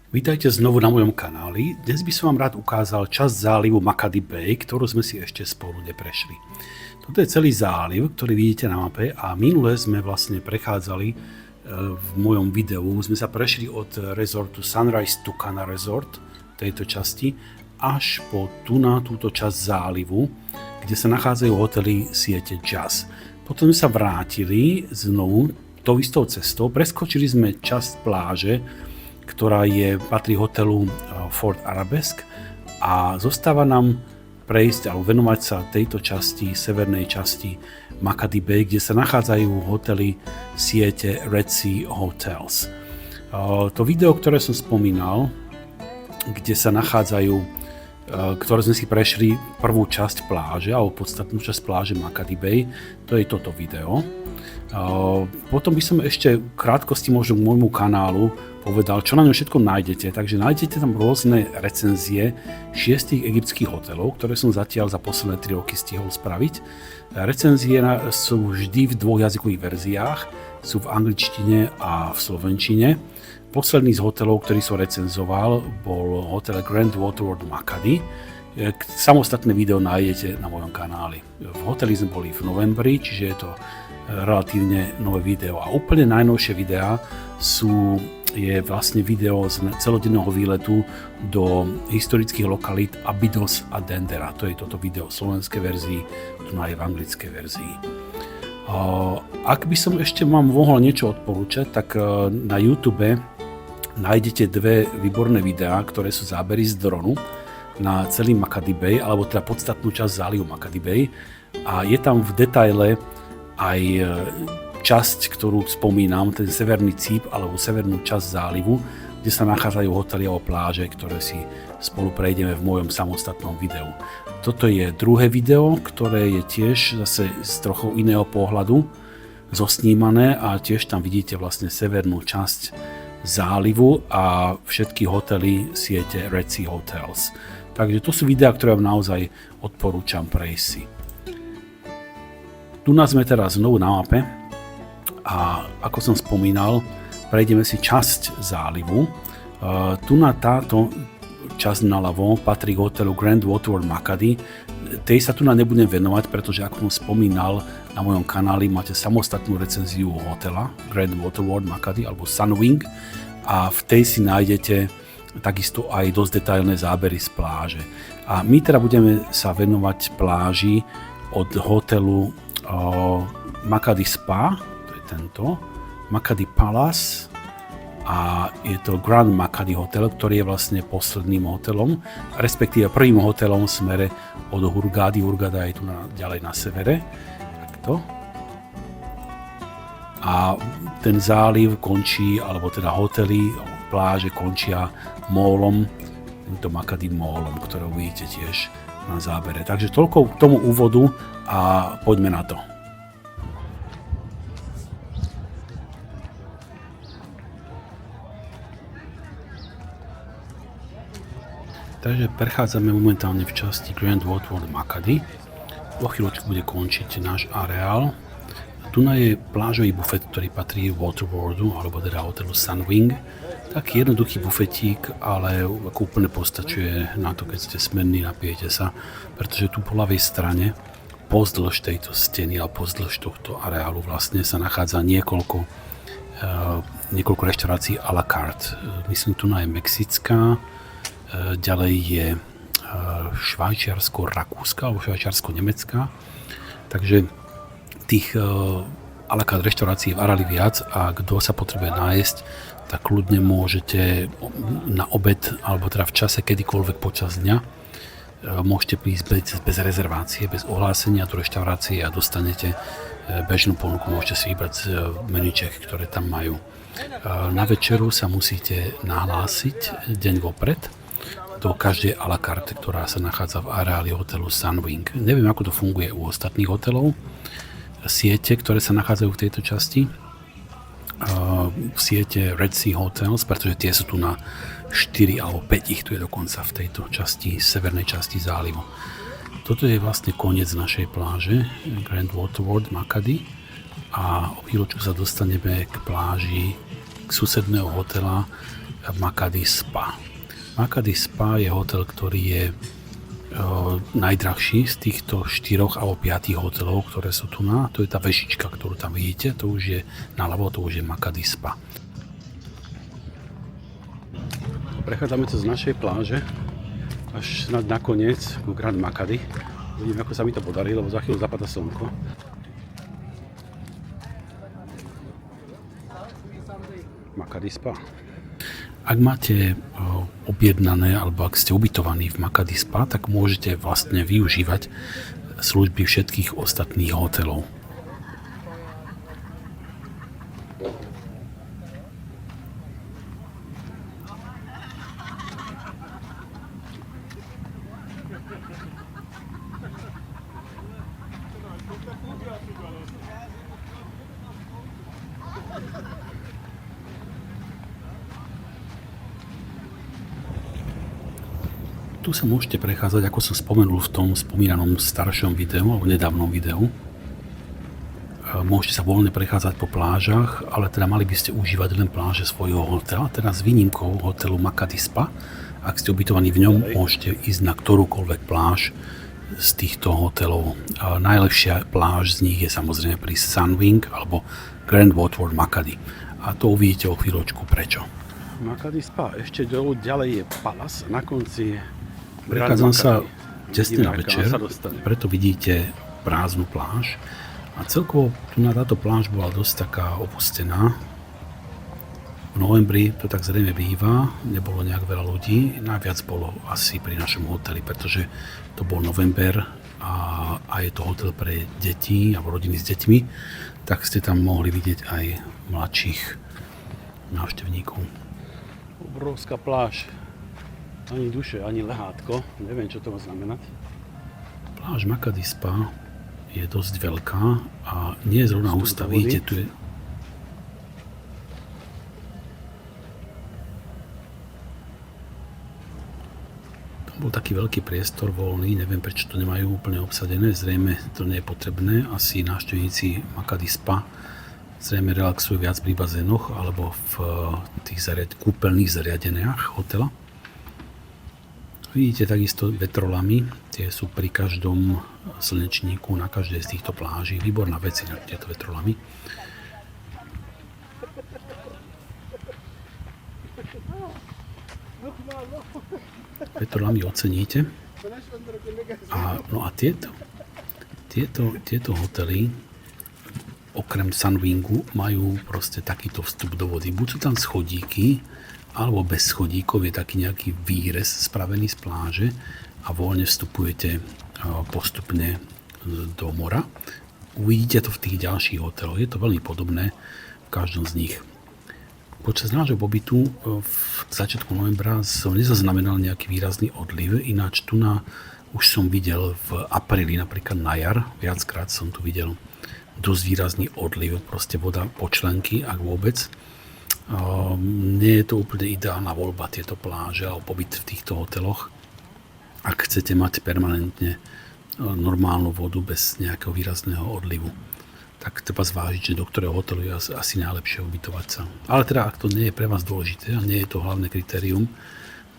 Vítajte znovu na mojom kanáli. Dnes by som vám rád ukázal časť zálivu Makadi Bay, ktorú sme si ešte spolu neprešli. Toto je celý záliv, ktorý vidíte na mape a minule sme vlastne prechádzali v mojom videu. Sme sa prešli od rezortu Sunrise Tucana Resort, tejto časti, až po túto časť zálivu, kde sa nachádzajú hotely siete Jazz. Potom sme sa vrátili znovu tou istou cestou, preskočili sme časť pláže, ktorá patrí hotelu Fort Arabesque a zostáva nám prejsť alebo venovať sa tejto časti, severnej časti Makadi Bay, kde sa nachádzajú hotely siete Red Sea Hotels. To video, ktoré som spomínal, kde sa nachádzajú, ktoré sme si prešli prvú časť pláže alebo podstatnú časť pláže Makadi Bay, to je toto video. Potom by som ešte v krátkosti možno k môjmu kanálu povedal, čo na ňom všetko nájdete. Takže nájdete tam rôzne recenzie 6 egyptských hotelov, ktoré som zatiaľ za posledné 3 roky stihol spraviť. Recenzie sú vždy v dvoch jazykových verziách, sú v angličtine a v slovenčine. Posledný z hotelov, ktorý som recenzoval, bol hotel Grand Waterworld Makadi. Samostatné video nájdete na mojom kanáli. V hoteli sme boli v novembri, čiže je to relatívne nové video. A úplne najnovšie videá je vlastne video z celodenného výletu do historických lokalít Abydos a Dendera. To je toto video v slovenskej verzii, tu aj v anglickej verzii. Ak by som ešte vám mohol niečo odporúčať, tak na YouTube nájdete dve výborné videá, ktoré sú zábery z dronu na celý Makadi Bay, alebo teda podstatnú časť zálivu Makadi Bay. A je tam v detaile aj časť, ktorú spomínam, ten severný cíp alebo severnú časť zálivu, kde sa nachádzajú hotely alebo pláže, ktoré si spolu prejdeme v mojom samostatnom videu. Toto je druhé video, ktoré je tiež zase z trochu iného pohľadu zosnímané a tiež tam vidíte vlastne severnú časť zálivu a všetky hotely siete Red Sea Hotels. Takže to sú videá, ktoré vám naozaj odporúčam prejsť si. Tu nás sme teraz znovu na mape a ako som spomínal, prejdeme si časť zálivu. Tu na táto časť naľavo patrí k hotelu Grand Waterworld Makadi. Tej sa tu nebudem venovať, pretože ako som spomínal na mojom kanáli, máte samostatnú recenziu hotela Grand Waterworld Makadi alebo Sunwing a v tej si nájdete takisto aj dosť detailné zábery z pláže. A my teda budeme sa venovať pláži od hotelu Makadi Spa, to je tento, Makadi Palace a je to Grand Makadi Hotel, ktorý je vlastne posledným hotelom, respektíve prvým hotelom v smere od Hurghady. Hurghada je tu ďalej na severe. Takto. A ten záliv končí, alebo teda hotely, pláže končia mólom, týmto Makadi mólom, ktoré uvidíte tiež na zábere. Takže toľko k tomu úvodu a poďme na to. Takže prechádzame momentálne v časti Grand Waterworld Makadi. O chvíľočku bude končiť náš areál. Tu je plážový bufet, ktorý patrí Waterworldu, alebo teda hotelu Sunwing. Taký jednoduchý bufetík, ale ako úplne postačuje na to, keď ste smerní, napijete sa, pretože tu po ľavej strane, pozdĺž tejto steny a pozdĺž tohto areálu vlastne sa nachádza niekoľko reštaurácií à la carte. Myslím, tu je mexická, ďalej je švajčiarsko-rakúska alebo švajčiarsko-nemecká. Takže tých à la carte reštaurácií v areáli viac a kto sa potrebuje nájsť, tak kľudne môžete na obed alebo teda v čase kedykoľvek počas dňa môžete prísť bez rezervácie, bez ohlásenia do reštaurácie a dostanete bežnú ponuku, môžete si vybrať z meníček, ktoré tam majú. Na večeru sa musíte nahlásiť deň vopred do každej à la carte, ktorá sa nachádza v areáli hotelu Sunwing. Neviem, ako to funguje u ostatných hotelov, siete, ktoré sa nachádzajú v tejto časti, v siete Red Sea Hotels, pretože tie sú tu na 4 alebo 5 ich tu je dokonca v tejto časti, severnej časti zálivu. Toto je vlastne koniec našej pláže Grand Waterworld Makadi a o chvíľočku sa dostaneme k pláži k susedného hotela Makati Spa. Makati Spa je hotel, ktorý je najdrahší z týchto 4 alebo 5 hotelov, ktoré sú tu na. To je tá vešička, ktorú tam vidíte, to už je naľavo, to už je Makati Spa. Prechádzame cez našej pláže až snad nakoniec ku Grand Makati. Uvidím, ako sa mi to podarí, lebo za chvíľu zapadá slnko. Makati Spa. Ak máte objednané alebo ak ste ubytovaní v Makati Spa, tak môžete vlastne využívať služby všetkých ostatných hotelov. Tu sa môžete prechádzať, ako som spomenul v tom spomínanom staršom videu, alebo nedávnom videu. Môžete sa voľne prechádzať po plážach, ale teda mali by ste užívať len pláže svojho hotela, teda s výnimkou hotelu Makati Spa. Ak ste ubytovaní v ňom, môžete ísť na ktorúkoľvek pláž z týchto hotelov. Najlepšia pláž z nich je samozrejme pri Sunwing alebo Grand Waterford Makati. A to uvidíte o chvíľočku prečo. Makati Spa, ešte ďalej je Palace, na konci je prechádzam sa tesne na večer, preto vidíte prázdnu pláž. A celkovo tu na táto pláž bola dosť taká opustená. V novembri to tak zrejme býva, nebolo nejak veľa ľudí. Najviac bolo asi pri našom hoteli, pretože to bol november a je to hotel pre deti alebo rodiny s deťmi, tak ste tam mohli vidieť aj mladších návštevníkov. Obrovská pláž. Ani duše, ani lehátko. Neviem, čo to má znamenať. Pláž Makati Spa je dosť veľká a nie je zrovna hustá. Vidíte, tu je... Tam bol taký veľký priestor voľný. Neviem, prečo to nemajú úplne obsadené. Zrejme to nie je potrebné. Asi návštevníci Makati Spa zrejme relaxujú viac pri bazénoch alebo v tých kúpeľných zariadeniach hotela. Vidíte takisto vetrolamy, tie sú pri každom slnečníku, na každej z týchto pláží. Výborná vec na tieto vetrolamy. Vetrolamy oceníte. No a tieto hotely, okrem Sunwingu, majú proste takýto vstup do vody. Buď sú tam schodíky, alebo bez schodíkov je taký nejaký výrez spravený z pláže a voľne vstupujete postupne do mora. Uvidíte to v tých ďalších hoteloch. Je to veľmi podobné v každom z nich. Počas nášho pobytu v začiatku novembra som nezaznamenal nejaký výrazný odliv, ináč tu už som videl v apríli, napríklad na jar, viackrát som tu videl dosť výrazný odliv, proste voda po členky, ak vôbec. Nie je to úplne ideálna voľba tieto pláže alebo pobyt v týchto hoteloch. Ak chcete mať permanentne normálnu vodu bez nejakého výrazného odlivu, tak treba zvážiť, že do ktorého hotelu je asi najlepšie ubytovať sa. Ale teda, ak to nie je pre vás dôležité a nie je to hlavné kritérium,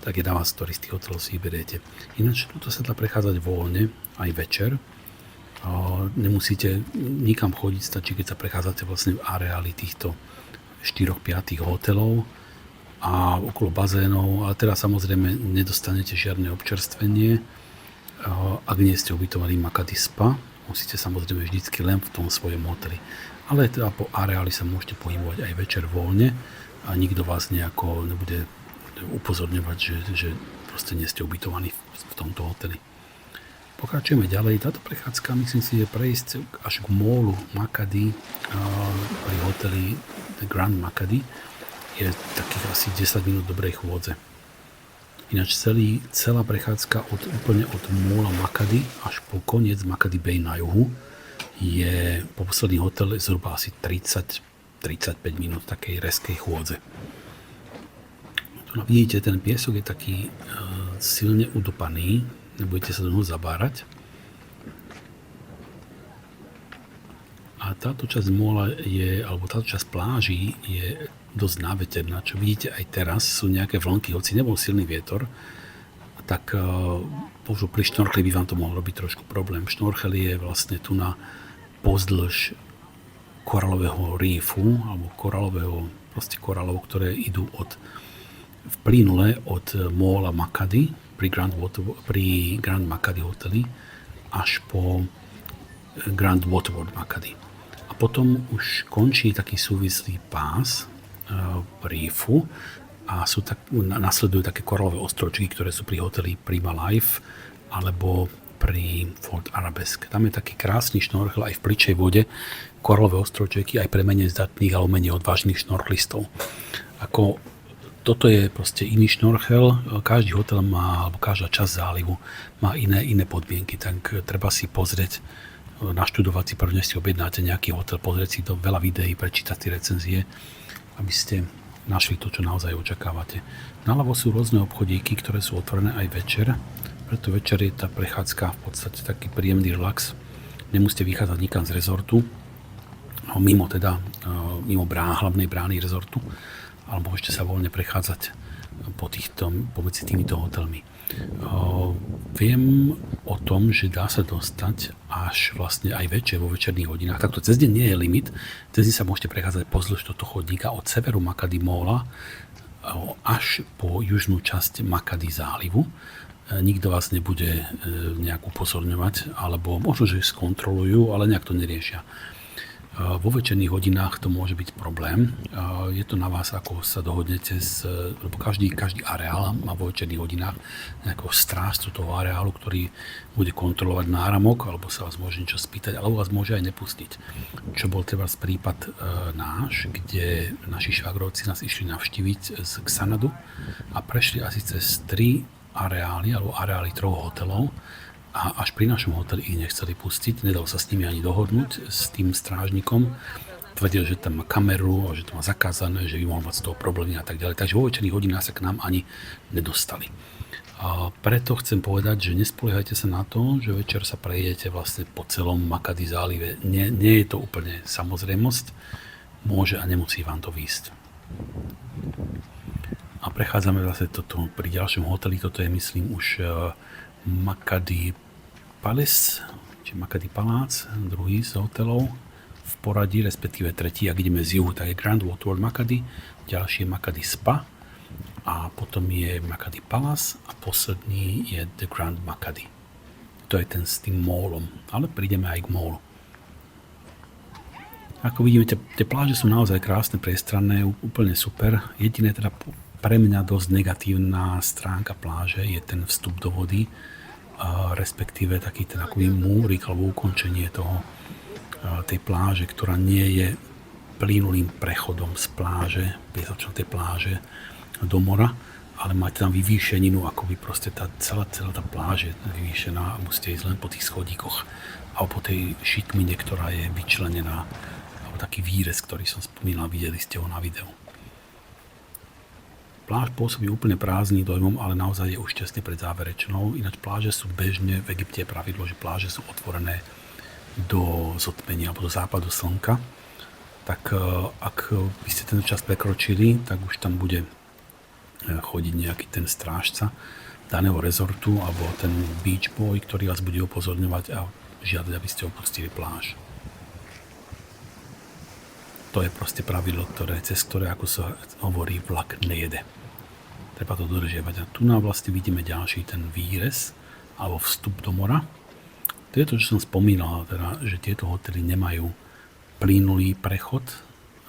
tak je na vás, ktorý z tých hotelov si vyberiete. Ináč tuto sa dá prechádzať voľne aj večer. Nemusíte nikam chodiť, stačí, keď sa prechádzate vlastne v areáli týchto 4-5 hotelov a okolo bazénov, ale teda samozrejme nedostanete žiadne občerstvenie, ak nie ste ubytovaní v Makati Spa. Musíte samozrejme vždycky len v tom svojom hoteli. Ale teda po areáli sa môžete pohybovať aj večer voľne a nikto vás nejako nebude upozorňovať, že proste nie ste ubytovaní v tomto hoteli. Pokračujeme ďalej. Táto prechádzka, myslím si, je prejsť až k mólu Makati pri hoteli The Grand Makati. Je takých asi 10 minút dobrej chôdze. Ináč celá prechádzka úplne od móla Makati až po koniec Makati Bay na juhu je po posledný hotel zhruba asi 30-35 minút takej reskej chôdze. Tu vidíte, ten piesok je taký silne udopaný. Nebudete sa do neho zabárať. A táto časť móla alebo táto časť pláží je dosť náveterná, čo vidíte aj teraz, sú nejaké vlnky, hoci nebol silný vietor, tak možno pri šnorchli by vám to mohol robiť trošku problém. Šnorchel je vlastne tu na pozdĺž koralového rífu, alebo koralov, ktoré idú v plynule od móla Makady pri Grand Makady hoteli až po Grand Waterworld Makady. A potom už končí taký súvislý pás rífu a nasledujú také koralové ostročky, ktoré sú pri hoteli Prima Life alebo pri Fort Arabesque. Tam je taký krásny šnorchel aj v pličej vode, koralové ostročky aj pre menej zdatných alebo menej odvážnych šnorchlistov. Toto je proste iný šnorchel, každý hotel má, alebo každá časť zálivu má iné podmienky, tak treba si pozrieť, naštudovať si prvne, si objednáte nejaký hotel, pozrieť si to veľa videí, prečítať si recenzie, aby ste našli to, čo naozaj očakávate. Naľavo sú rôzne obchodíky, ktoré sú otvorené aj večer, preto večer je tá prechádzka v podstate taký príjemný relax. Nemusíte vychádzať nikam z rezortu, mimo hlavnej brány rezortu, ale môžete sa voľne prechádzať pomedzi týmito hotelmi. Viem o tom, že dá sa dostať až vlastne aj večer vo večerných hodinách. Takto cez deň nie je limit. Cez deň sa môžete prechádzať pozdĺž tohto chodníka od severu Makady Móla až po južnú časť Makady zálivu. Nikto vás nebude nejak upozorňovať, alebo možno, že skontrolujú, ale nejak to neriešia. Vo večerných hodinách to môže byť problém. Je to na vás, ako sa dohodnete, lebo každý areál má vo večerných hodinách nejakého strážcu toho areálu, ktorý bude kontrolovať náramok, alebo sa vás môže niečo spýtať, alebo vás môže aj nepustiť. Čo bol treba prípad náš, kde naši švagrovci nás išli navštíviť z Xanadu a prešli asi cez 3 areály, alebo areály 3 hotelov, a až pri našom hoteli ich nechceli pustiť, nedalo sa s nimi ani dohodnúť, s tým strážnikom. Tvrdil, že tam má kameru, že to má zakázané, že by mohol mať z toho problémy a tak ďalej. Takže vo večerných hodinách sa k nám ani nedostali. A preto chcem povedať, že nespoliehajte sa na to, že večer sa prejdete vlastne po celom Makady zálive. Nie je to úplne samozrejmosť. Môže a nemusí vám to výjsť. A prechádzame vlastne toto pri ďalšom hoteli. Toto je, myslím, už Makady Palace, či Makady Palác, druhý z hotelov v poradí, respektíve tretí, ak ideme z juhu, tak je Grand Waterworld Makady, ďalší je Makady Spa a potom je Makady Palace a posledný je The Grand Makady. To je ten s tým mólom, ale prídeme aj k mólu. Ako vidíme, tie pláže sú naozaj krásne, priestranné, úplne super. Jediné teda pre mňa dosť negatívna stránka pláže je ten vstup do vody, respektíve taký ten akoby múrik alebo ukončenie tej pláže, ktorá nie je plynulým prechodom z pláže, piesočnatej pláže do mora, ale máte tam vyvýšeninu, akoby proste celá tá pláž je vyvýšená a musíte ísť len po tých schodíkoch alebo po tej šikmine, ktorá je vyčlenená, alebo taký výrez, ktorý som spomínal, videli ste ho na videu. Pláž pôsobí úplne prázdnym dojmom, ale naozaj je už tesne pred záverečnou. Ináč pláže sú bežne, v Egypte je pravidlo, že pláže sú otvorené do zotmenia alebo do západu slnka. Tak ak by ste ten čas prekročili, tak už tam bude chodiť nejaký ten strážca daného rezortu alebo ten beach boy, ktorý vás bude upozorňovať a žiadať, aby ste opustili pláž. To je proste pravidlo, cez ktoré, ako sa hovorí, vlak nejede. Treba to dodržiavať. A tu nám vlastne vidíme ďalší ten výrez alebo vstup do mora. To je to, čo som spomínal, teda, že tieto hotely nemajú plynulý prechod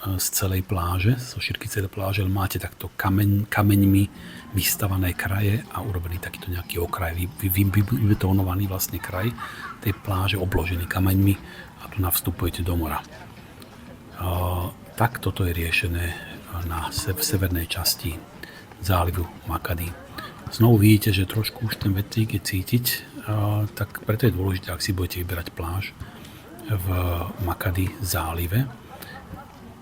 z celej pláže, zo šírky celej pláže, ale máte takto kameňmi vystavané kraje a urobili takýto nejaký okraj, vybetonovaný vlastne kraj tej pláže, obložený kameňmi a tu navstupujete do mora. Tak toto je riešené v severnej časti zálivu Makady. Znovu vidíte, že trošku už ten vetrík je cítiť, tak preto je dôležité, ak si budete vyberať pláž v Makady zálive,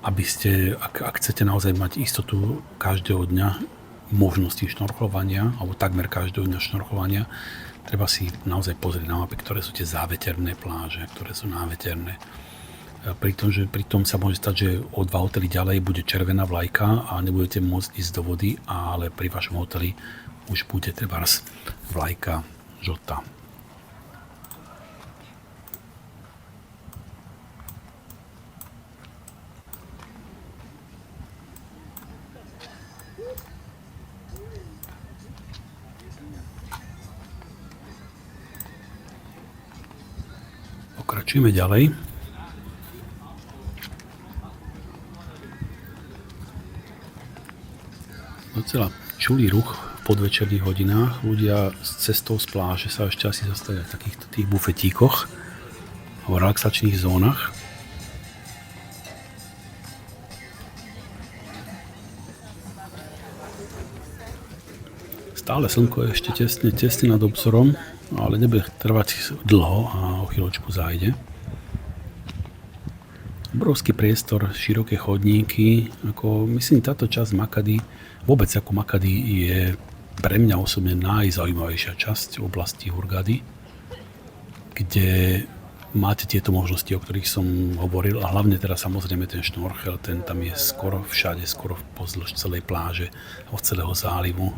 aby ste, ak chcete naozaj mať istotu každého dňa možnosti šnorchlovania, alebo takmer každého dňa šnorchlovania, treba si naozaj pozrieť na mape, ktoré sú tie záveterné pláže, ktoré sú náveterné. Pri tom sa môže stať, že o 2 hotely ďalej bude červená vlajka a nebudete môcť ísť do vody, ale pri vašom hoteli už bude trebárs vlajka žltá. Pokračujeme ďalej. Docela čulý ruch v podvečerných hodinách. Ľudia s cestou z pláže sa ešte asi zastavia v takýchto tých bufetíkoch v relaxačných zónach. Stále slnko je ešte tesne nad obzorom, ale nebude trvať dlho a o chvíľočku zájde. Obrovský priestor, široké chodníky. Myslím, táto časť Makady, vôbec ako Makady, je pre mňa osobne najzaujímavejšia časť oblasti Hurghady, kde máte tieto možnosti, o ktorých som hovoril, a hlavne teda samozrejme ten šnorchel, ten tam je skoro všade, skoro pozdĺž celej pláže, od celého zálivu,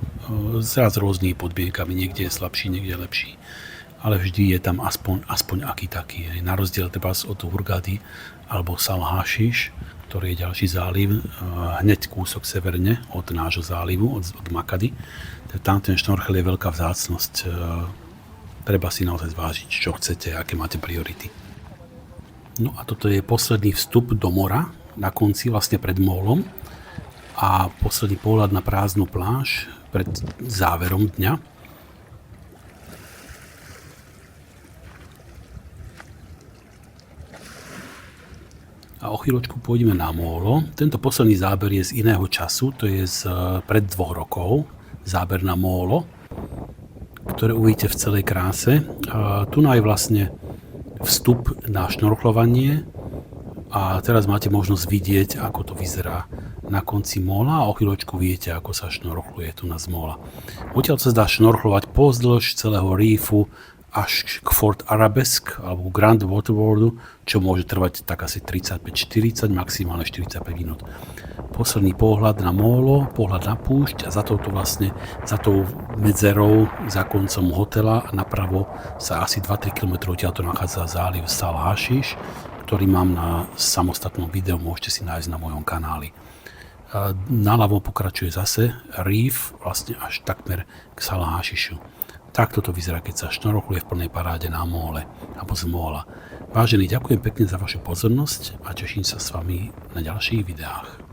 s rôznymi podmienkami, niekde je slabší, niekde je lepší, ale vždy je tam aspoň aký taký. Na rozdiel teda od Hurghady alebo Salah Hashish, ktorý je ďalší záliv, hneď kúsok severne od nášho zálivu, od Makady. Tam ten šnorchel je veľká vzácnosť. Treba si naozaj zvážiť, čo chcete, aké máte priority. No a toto je posledný vstup do mora, na konci vlastne pred mólom a posledný pohľad na prázdnu pláž pred záverom dňa. A o chvíľočku pôjdeme na mólo. Tento posledný záber je z iného času, to je pred 2 rokov, záber na mólo, ktoré uvidíte v celej kráse. Tu je vlastne vstup na šnorchlovanie a teraz máte možnosť vidieť, ako to vyzerá na konci móla a o chvíľočku vidíte, ako sa šnorchluje tu na z móla. Odtiaľ sa dá šnorchlovať pozdĺž celého reefu až k Fort Arabesque alebo Grand Waterworldu, čo môže trvať tak asi 35-40, maximálne 45 minút. Posledný pohľad na mólo, pohľad na púšť a za tou medzerou, za koncom hotela a napravo sa asi 2-3 km odtiaľto nachádza záliv Salah Hashish, ktorý mám na samostatnom videu, môžete si nájsť na mojom kanáli. Naľavo pokračuje zase reef, vlastne až takmer k Salah Hashishu. Takto to vyzerá, keď sa šnorchluje v plnej paráde na móle alebo z móla. Vážení, ďakujem pekne za vašu pozornosť a teším sa s vami na ďalších videách.